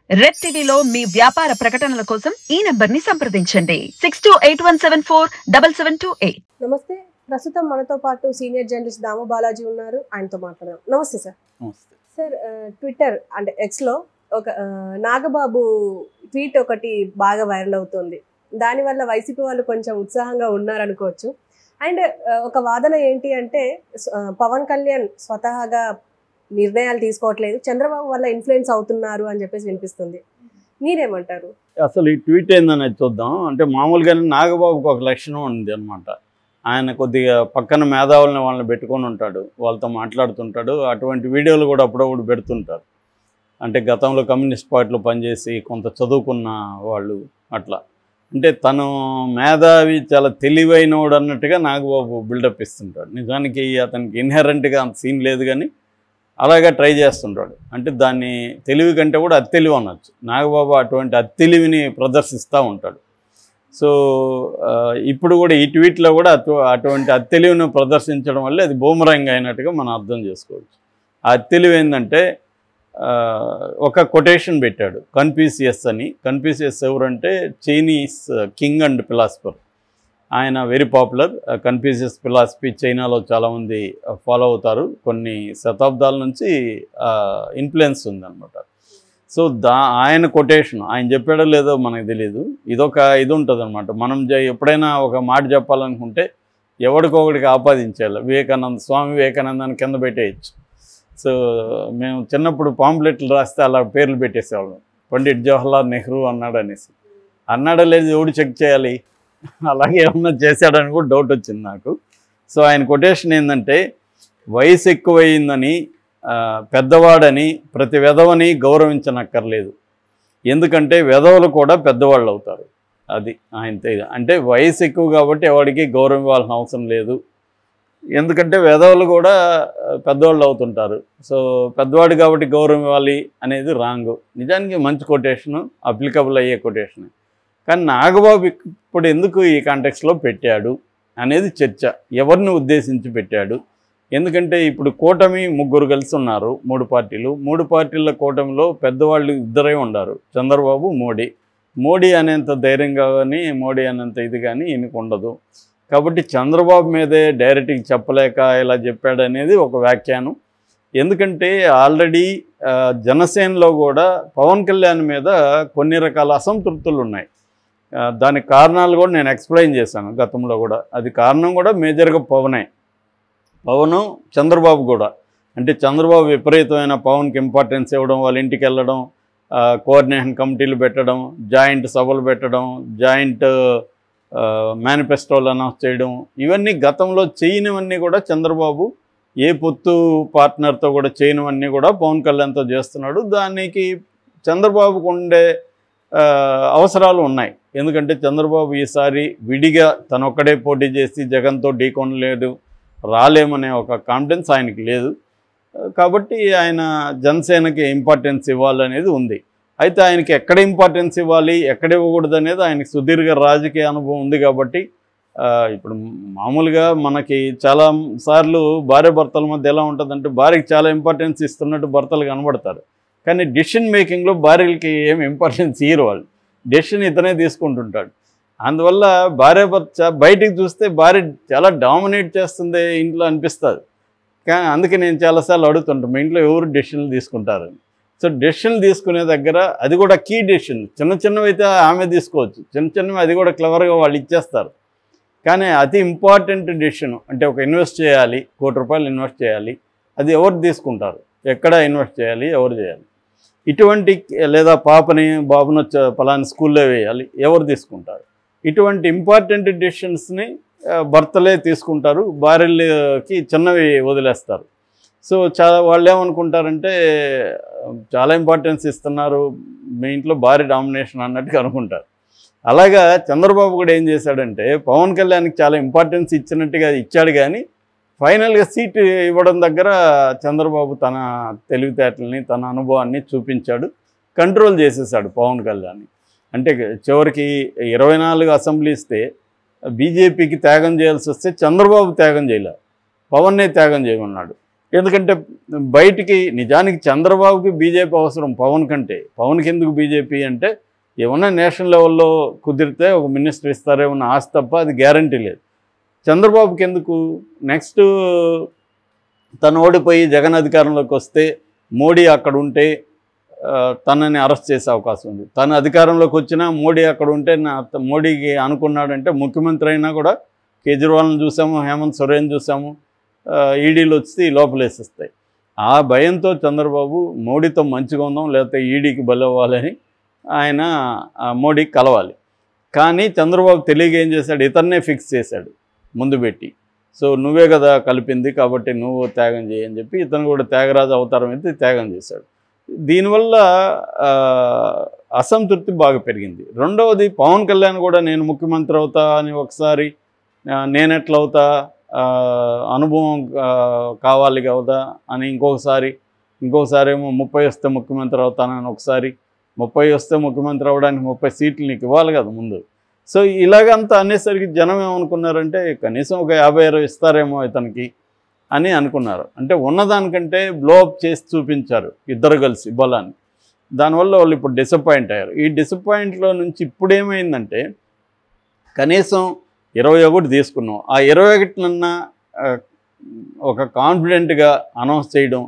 Red టీవీలో మీ వ్యాపార ప్రకటనల కోసం ఈ నంబర్ని సంప్రదించండి 6281747728. నమస్తే. ప్రస్తుతం మనతో పాటు సీనియర్ జర్నలిస్ట్ దాము బాలాజీ ఉన్నారు. ఆయనతో మాట్లాడదాం. నమస్తే సార్. నమస్తే సార్, ట్విట్టర్ అంటే ఎక్స్లో ఒక నాగబాబు ట్వీట్ ఒకటి బాగా వైరల్ అవుతుంది. దానివల్ల వైసీపీ వాళ్ళు కొంచెం ఉత్సాహంగా ఉన్నారనుకోవచ్చు. అండ్ ఒక వాదన ఏంటి అంటే పవన్ కళ్యాణ్ స్వతహాగా నిర్ణయాలు తీసుకోవట్లేదు, చంద్రబాబు వల్ల ఇన్ఫ్లుయెన్స్ అవుతున్నారు అని చెప్పేసి వినిపిస్తుంది. మీరేమంటారు? అసలు ఈ ట్వీట్ ఏందనేది చూద్దాం. అంటే మామూలుగానే నాగబాబుకి ఒక లక్షణం ఉంది అనమాట. ఆయన కొద్దిగా పక్కన మేధావులని వాళ్ళని పెట్టుకొని ఉంటాడు, వాళ్ళతో మాట్లాడుతుంటాడు. అటువంటి వీడియోలు కూడా అప్పుడప్పుడు పెడుతుంటారు. అంటే గతంలో కమ్యూనిస్ట్ పార్టీలో పనిచేసి కొంత చదువుకున్న వాళ్ళు అట్లా. అంటే తను మేధావి, చాలా తెలివైనవాడు అన్నట్టుగా నాగబాబు బిల్డప్ ఇస్తుంటాడు. నిజానికి అతనికి ఇన్హెరెంట్గా అంత సీన్ లేదు, కానీ అలాగా ట్రై చేస్తుంటాడు. అంటే దాన్ని తెలివి కంటే కూడా అత్తెలివి అనొచ్చు. నాగబాబు అటువంటి అత్తెలివిని ప్రదర్శిస్తూ ఉంటాడు. సో ఇప్పుడు కూడా ఈ ట్వీట్లో కూడా అటువంటి అత్తెలివిని ప్రదర్శించడం వల్ల అది బూమరాంగ్ అయినట్టుగా మనం అర్థం చేసుకోవచ్చు. ఆ అత్తెలివి ఏంటంటే ఒక కొటేషన్ పెట్టాడు, కన్ఫ్యూషియస్ అని. కన్ఫ్యూషియస్ ఎవరంటే చైనీస్ కింగ్ అండ్ ఫిలాసఫర్. ఆయన వెరీ పాపులర్. కన్ఫ్యూషియస్ ఫిలాసఫీ చైనాలో చాలామంది ఫాలో అవుతారు. కొన్ని శతాబ్దాల నుంచి ఇన్ఫ్లుయెన్స్ ఉందన్నమాట. సో ఆయన కొటేషన్ ఆయన చెప్పాడో లేదో మనకు తెలియదు. ఇదొక ఇది ఉంటుంది అనమాట. మనం ఎప్పుడైనా ఒక మాట చెప్పాలనుకుంటే ఎవరికొకడికి ఆపాదించాలి. స్వామి వివేకానందాన్ని కింద పెట్టేయచ్చు. సో మేము చిన్నప్పుడు పాంప్లెట్లు రాస్తే అలా పేర్లు పెట్టేసేవాళ్ళం. పండిట్ జవహర్లాల్ నెహ్రూ అన్నాడు అనేసి. అన్నాడో లేదు ఎవడు చెక్ చేయాలి, అలాగే ఏమన్నా చేశాడని కూడా డౌట్ వచ్చింది నాకు. సో ఆయన కొటేషన్ ఏంటంటే, వయసు ఎక్కువయిందని పెద్దవాడని ప్రతి వెధవని గౌరవించనక్కర్లేదు, ఎందుకంటే వెధవలు కూడా పెద్దవాళ్ళు అవుతారు. అది ఆయన అంటే వయసు ఎక్కువ కాబట్టి ఎవరికి గౌరవం ఇవ్వాల్సిన అవసరం లేదు, ఎందుకంటే వెధవలు కూడా పెద్దవాళ్ళు అవుతుంటారు. సో పెద్దవాడు కాబట్టి గౌరవం ఇవ్వాలి అనేది రాంగు. నిజానికి మంచి కొటేషను, అప్లికబుల్ అయ్యే కొటేషన్. కానీ నాగబాబు ఇప్పుడు ఎందుకు ఈ కాంటెక్స్లో పెట్టాడు అనేది చర్చ. ఎవరిని ఉద్దేశించి పెట్టాడు? ఎందుకంటే ఇప్పుడు కూటమి ముగ్గురు కలిసి ఉన్నారు, మూడు పార్టీల కూటమిలో పెద్దవాళ్ళు ఇద్దరే ఉన్నారు, చంద్రబాబు, మోడీ అనేంత ధైర్యం కానీ మోడీ అనేంత ఇది కానీ ఈయనకు ఉండదు. కాబట్టి చంద్రబాబు మీదే డైరెక్ట్గా చెప్పలేక ఇలా చెప్పాడు అనేది ఒక వ్యాఖ్యానం. ఎందుకంటే ఆల్రెడీ జనసేనలో కూడా పవన్ కళ్యాణ్ మీద కొన్ని రకాల అసంతృప్తులు ఉన్నాయి. దానికి కారణాలు కూడా నేను ఎక్స్ప్లెయిన్ చేశాను గతంలో కూడా. అది కారణం కూడా మేజర్గా పవను చంద్రబాబు కూడా. అంటే చంద్రబాబు విపరీతమైన పవన్కి ఇంపార్టెన్స్ ఇవ్వడం, వాళ్ళ ఇంటికి వెళ్ళడం, కోఆర్డినేషన్ కమిటీలు పెట్టడం, జాయింట్ సభలు పెట్టడం, జాయింట్ మేనిఫెస్టోలు అనౌన్స్ చేయడం, ఇవన్నీ గతంలో చేయనివన్నీ కూడా చంద్రబాబు ఏ పొత్తు పార్ట్నర్తో కూడా చేయనివన్నీ కూడా పవన్ కళ్యాణ్తో చేస్తున్నాడు. దానికి చంద్రబాబుకు ఉండే అవసరాలు ఉన్నాయి. ఎందుకంటే చంద్రబాబు ఈసారి విడిగా తనొక్కడే పోటీ చేసి జగన్తో ఢీకొనలేడు, రాలేమనే ఒక కాన్ఫిడెన్స్ ఆయనకి లేదు. కాబట్టి ఆయన జనసేనకి ఇంపార్టెన్స్ ఇవ్వాలనేది ఉంది. అయితే ఆయనకి ఎక్కడ ఇంపార్టెన్స్ ఇవ్వాలి, ఎక్కడ ఇవ్వకూడదు అనేది ఆయనకి సుదీర్ఘ రాజకీయ అనుభవం ఉంది. కాబట్టి ఇప్పుడు మామూలుగా మనకి చాలా సార్లు భార్య భర్తల మధ్య ఎలా ఉంటుందంటే, భార్యకి చాలా ఇంపార్టెన్స్ ఇస్తున్నట్టు భర్తలు కనబడతారు, కానీ డెసిషన్ మేకింగ్లో భార్యలకి ఏమి ఇంపార్టెన్స్ ఇయ్యరు. వాళ్ళు డెసిషన్ ఇతనే తీసుకుంటుంటాడు. అందువల్ల భార్య భర్త బయటికి చూస్తే భార్య చాలా డామినేట్ చేస్తుంది ఇంట్లో అనిపిస్తుంది. కానీ అందుకే నేను చాలాసార్లు అడుగుతుంటాను, మీ ఇంట్లో ఎవరు డెసిషన్లు తీసుకుంటారని. సో డెసిషన్లు తీసుకునే దగ్గర అది కూడా కీ డెసిషన్. చిన్నవి అయితే ఆమె తీసుకోవచ్చు, చిన్నవి అది కూడా క్లవర్గా వాళ్ళు ఇచ్చేస్తారు. కానీ అతి ఇంపార్టెంట్ డెసిషన్ అంటే ఒక ఇన్వెస్ట్ చేయాలి, ₹1 కోటి ఇన్వెస్ట్ చేయాలి, అది ఎవరు తీసుకుంటారు, ఎక్కడ ఇన్వెస్ట్ చేయాలి, ఎవరు చేయాలి, ఇటువంటి లేదా బాబును పలానా స్కూల్లో వేయాలి, ఎవరు తీసుకుంటారు, ఇటువంటి ఇంపార్టెంట్ డెసిషన్స్ని భర్తలే తీసుకుంటారు, భార్యలకి చిన్నవి వదిలేస్తారు. సో వాళ్ళు ఏమనుకుంటారంటే చాలా ఇంపార్టెన్స్ ఇస్తున్నారు, మీ ఇంట్లో భార్య డామినేషన్ అన్నట్టుగా అనుకుంటారు. అలాగా చంద్రబాబు కూడా ఏం చేశాడంటే పవన్ కళ్యాణ్కి చాలా ఇంపార్టెన్స్ ఇచ్చినట్టుగా ఇచ్చాడు, కానీ ఫైనల్గా సీటు ఇవ్వడం దగ్గర చంద్రబాబు తన తెలివితేటల్ని, తన అనుభవాన్ని చూపించాడు, కంట్రోల్ చేసేసాడు పవన్ కళ్యాణ్ని. అంటే చివరికి 24 అసెంబ్లీ ఇస్తే బీజేపీకి త్యాగం చేయాల్సి వస్తే చంద్రబాబు త్యాగం చేయలే, పవన్నే త్యాగం చేయమన్నాడు. ఎందుకంటే బయటికి నిజానికి చంద్రబాబుకి బీజేపీ అవసరం పవన్ కంటే. పవన్కి ఎందుకు బీజేపీ అంటే ఏమన్నా నేషనల్ లెవెల్లో కుదిరితే ఒక మినిస్టర్ ఇస్తారేమన్నా ఆశ తప్ప అది గ్యారంటీ లేదు. చంద్రబాబుకి ఎందుకు? నెక్స్ట్ తను ఓడిపోయి జగన్ అధికారంలోకి వస్తే మోడీ అక్కడ ఉంటే తనని అరెస్ట్ చేసే అవకాశం ఉంది. తను అధికారంలోకి వచ్చినా మోడీ అక్కడ ఉంటే మోడీకి అనుకున్నాడంటే ముఖ్యమంత్రి అయినా కూడా కేజ్రీవాల్ని చూసాము, హేమంత్ సోరెన్ చూసాము, ఈడీలు వచ్చి లోపలేసిస్తాయి. ఆ భయంతో చంద్రబాబు మోడీతో మంచిగా ఉందాం లేకపోతే ఈడీకి బలవ్వాలని ఆయన మోడీకి కలవాలి. కానీ చంద్రబాబు తెలియక ఏం చేశాడు, ఇతన్నే ఫిక్స్ చేశాడు ముందు పెట్టి. సో నువ్వే కదా కలిపింది కాబట్టి నువ్వు త్యాగం చేయని చెప్పి ఇతను కూడా త్యాగరాజు అవతారం అయితే త్యాగం చేశాడు. దీనివల్ల అసంతృప్తి బాగా పెరిగింది. రెండవది పవన్ కళ్యాణ్ కూడా నేను ముఖ్యమంత్రి అవుతా అని ఒకసారి, నేనెట్లా అవుతా, అనుభవం కావాలి కదా అని ఇంకొకసారి ఏమో 30 వస్తే ముఖ్యమంత్రి అవుతానని ఒకసారి, 30 వస్తే ముఖ్యమంత్రి అవ్వడానికి 30 సీట్లు నీకు ఇవ్వాలి కదా ముందు. సో ఇలాగంతా అనేసరికి జనం ఏమనుకున్నారంటే కనీసం ఒక 50-60 ఇస్తారేమో ఇతనికి అని అనుకున్నారు. అంటే ఉన్నదానికంటే బ్లోఅప్ చేసి చూపించారు ఇద్దరు కలిసి బలాన్ని. దానివల్ల వాళ్ళు ఇప్పుడు డిసప్పాయింట్ అయ్యారు. ఈ డిసప్పాయింట్లో నుంచి ఇప్పుడు ఏమైందంటే కనీసం 21 తీసుకున్నాం, ఆ 21నన్నా ఒక కాన్ఫిడెంట్గా అనౌన్స్ చేయడం.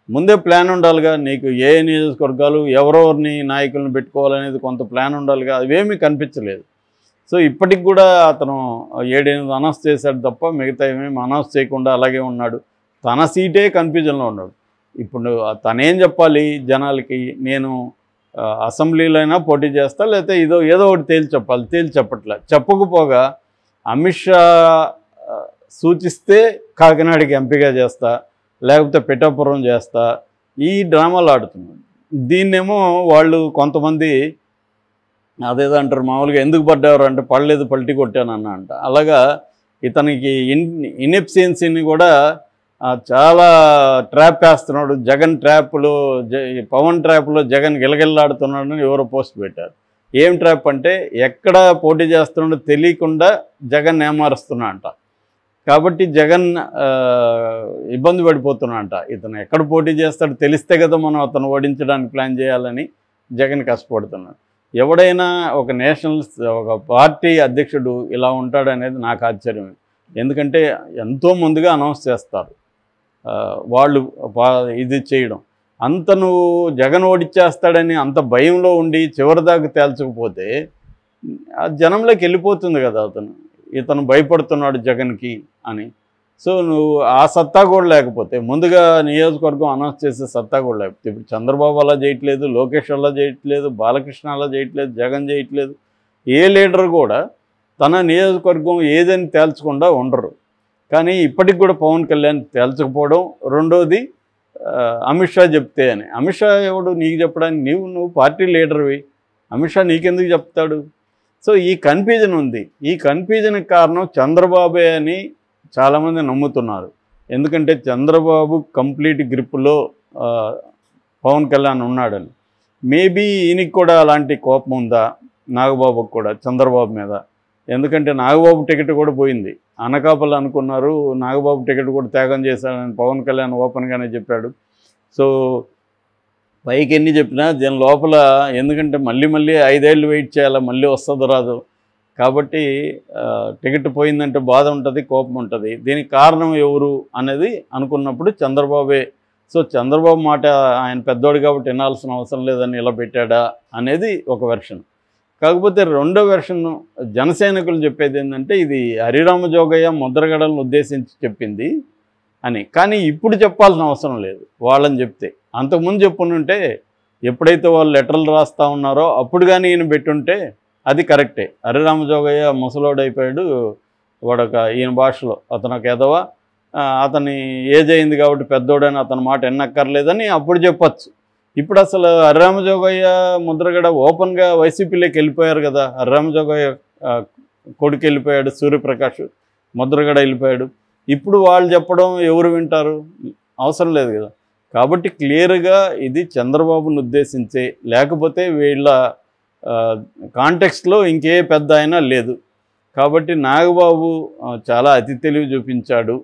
ముందే ప్లాన్ ఉండాలిగా, నీకు ఏ నియోజకవర్గాలు ఎవరెవరిని నాయకులను పెట్టుకోవాలనేది కొంత ప్లాన్ ఉండాలిగా, అవేమీ కనిపించలేదు. సో ఇప్పటికి కూడా అతను 7-8 అనౌన్స్ చేశాడు తప్ప మిగతా ఏమేమి అనౌన్స్ చేయకుండా అలాగే ఉన్నాడు. తన సీటే కన్ఫ్యూజన్లో ఉన్నాడు. ఇప్పుడు తనేం చెప్పాలి జనాలకి, నేను అసెంబ్లీలో అయినా పోటీ చేస్తా లేకపోతే ఏదో ఒకటి తేల్చి చెప్పాలి, తేల్చి చెప్పట్లే. చెప్పకపోగా అమిత్ షా సూచిస్తే కాకినాడకి ఎంపీగా చేస్తా లేకపోతే పిఠాపురం చేస్తా, ఈ డ్రామాలు ఆడుతున్నాడు. దీన్నేమో వాళ్ళు కొంతమంది అదేదో అంటారు మామూలుగా, ఎందుకు పడ్డారు అంటే పడలేదు పల్టీ కొట్టానన్నా అంట. అలాగా ఇతనికి ఇన్ఎఫిషియన్సీని కూడా చాలా ట్రాప్ వేస్తున్నాడు. జగన్ ట్రాప్లో పవన్ ట్రాప్లో జగన్ గిలగిల్లాడుతున్నాడని ఎవరో పోస్ట్ పెట్టారు. ఏం ట్రాప్ అంటే ఎక్కడ పోటీ చేస్తున్నాడో తెలియకుండా జగన్ ఏమారుస్తున్నా అంట. కాబట్టి జగన్ ఇబ్బంది పడిపోతున్నా. ఇతను ఎక్కడ పోటీ చేస్తాడో తెలిస్తే కదా మనం అతను ఓడించడానికి ప్లాన్ చేయాలని జగన్ కష్టపడుతున్నాడు. ఎవడైనా ఒక ఒక పార్టీ అధ్యక్షుడు ఇలా ఉంటాడనేది నాకు ఆశ్చర్యమే. ఎందుకంటే ఎంతో ముందుగా అనౌన్స్ చేస్తారు వాళ్ళు ఇది చేయడం. అంత నువ్వు జగన్ ఓడిచ్చేస్తాడని అంత భయంలో ఉండి చివరిదాకా తేల్చకపోతే జనంలోకి వెళ్ళిపోతుంది కదా ఇతను భయపడుతున్నాడు జగన్కి అని. సో నువ్వు ఆ సత్తా కూడా లేకపోతే, ముందుగా నియోజకవర్గం అనౌన్స్ చేసే సత్తా కూడా లేకపోతే, ఇప్పుడు చంద్రబాబు అలా చేయట్లేదు, లోకేష్ అలా చేయట్లేదు, బాలకృష్ణ అలా చేయట్లేదు, జగన్ చేయట్లేదు, ఏ లీడర్ కూడా తన నియోజకవర్గం ఏదని తేల్చకుండా ఉండరు. కానీ ఇప్పటికి కూడా పవన్ కళ్యాణ్ తేల్చకపోవడం. రెండోది అమిత్ షా చెప్తే అని. అమిత్ షా ఎవడు నీకు చెప్పడానికి? నువ్వు పార్టీ లీడర్వి, అమిత్ షా నీకెందుకు చెప్తాడు? సో ఈ కన్ఫ్యూజన్ ఉంది. ఈ కన్ఫ్యూజన్కి కారణం చంద్రబాబే అని చాలామంది నమ్ముతున్నారు. ఎందుకంటే చంద్రబాబు కంప్లీట్ గ్రిప్లో పవన్ కళ్యాణ్ ఉన్నాడని. మేబీ ఈయనకి కూడా అలాంటి కోపం ఉందా నాగబాబుకు కూడా చంద్రబాబు మీద? ఎందుకంటే నాగబాబు టికెట్ కూడా పోయింది. అనకాపల్లి అనుకున్నారు, నాగబాబు టికెట్ కూడా త్యాగం చేశాడని పవన్ కళ్యాణ్ ఓపెన్గానే చెప్పాడు. సో పైకి ఎన్ని చెప్పినా దీని లోపల, ఎందుకంటే మళ్ళీ 5 ఏళ్ళు వెయిట్ చేయాలి, మళ్ళీ వస్తుందో రాదు. కాబట్టి టికెట్ పోయిందంటే బాధ ఉంటుంది, కోపం ఉంటుంది. దీనికి కారణం ఎవరు అనేది అనుకున్నప్పుడు చంద్రబాబే. సో చంద్రబాబు మాట ఆయన పెద్దోడు కాబట్టి వినాల్సిన అవసరం లేదని ఇలా పెట్టాడా అనేది ఒక వెర్షన్. కాకపోతే రెండో వెర్షన్ జనసైనికులు చెప్పేది ఏంటంటే ఇది హరిరామ జోగయ్య ముద్రగడలను ఉద్దేశించి చెప్పింది అని. కానీ ఇప్పుడు చెప్పాల్సిన అవసరం లేదు వాళ్ళని చెప్తే. అంతకుముందు చెప్పుంటే, ఎప్పుడైతే వాళ్ళు లెటర్లు రాస్తూ ఉన్నారో అప్పుడు కానీ ఈయన పెట్టుంటే అది కరెక్టే. హరిరామ జోగయ్య ముసలోడు అయిపోయాడు, ఈయన భాషలో అతను ఒక ఎదవ, అతని ఏజ్ అయింది కాబట్టి పెద్దోడని అతని మాట ఎన్నక్కర్లేదని అప్పుడు చెప్పచ్చు. ఇప్పుడు అసలు హరిరామ జోగయ్య ముద్రగడ ఓపెన్గా వైసీపీలోకి వెళ్ళిపోయారు కదా. హరిరామ జోగయ్య కొడుకు వెళ్ళిపోయాడు, సూర్యప్రకాష్, ముద్రగడ వెళ్ళిపోయాడు. ఇప్పుడు వాళ్ళు చెప్పడం ఎవరు వింటారు? అవసరం లేదు కదా. కాబట్టి క్లియర్గా ఇది చంద్రబాబును ఉద్దేశించే, లేకపోతే వీళ్ళ కాంటెక్స్ట్లో ఇంకే పెద్ద అయినా లేదు. కాబట్టి నాగబాబు చాలా అతి తెలివి చూపించాడు.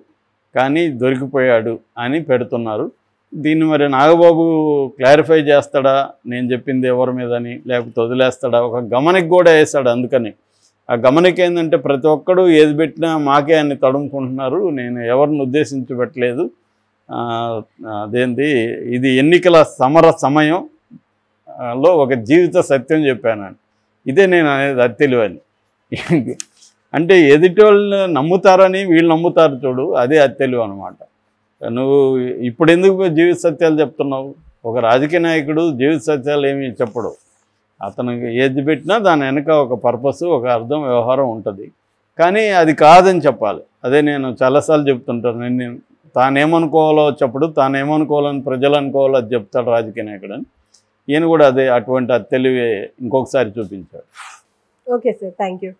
కానీ దొరికిపోయాడు అని పెడుతున్నారు. దీన్ని మరి నాగబాబు క్లారిఫై చేస్తాడా నేను చెప్పింది ఎవరి మీదని, లేకపోతే వదిలేస్తాడా? ఒక గమనిక కూడా వేస్తాడు. అందుకని ఆ గమనిక ఏంటంటే ప్రతి ఒక్కడు ఏది పెట్టినా మాకే అని తడుముకుంటున్నారు, నేను ఎవరిని ఉద్దేశించి పెట్టలేదు, అదేంటి ఇది ఎన్నికల సమర సమయంలో ఒక జీవిత సత్యం చెప్పాను. ఇదే నేను అనేది అది తెలియని. అంటే ఎదుటి వాళ్ళు నమ్ముతారని వీళ్ళు నమ్ముతారు చూడు, అదే అది తెలివి అనమాట. నువ్వు ఇప్పుడు ఎందుకు జీవిత సత్యాలు చెప్తున్నావు? ఒక రాజకీయ నాయకుడు జీవిత సత్యాలు ఏమి చెప్పడు. అతనికి ఏది పెట్టినా దాని వెనక ఒక పర్పస్, ఒక అర్థం, వ్యవహారం ఉంటుంది. కానీ అది కాదని చెప్పాలి. అదే నేను చాలాసార్లు చెప్తుంటాను. నేను తానేమనుకోవాలో చెప్పడు, తానేమనుకోవాలని ప్రజలు అనుకోవాలో అది చెప్తాడు రాజకీయ నాయకుడు అని. ఈయన కూడా అదే అటువంటి తెలివి ఇంకొకసారి చూపించాడు. Okay sir, thank you.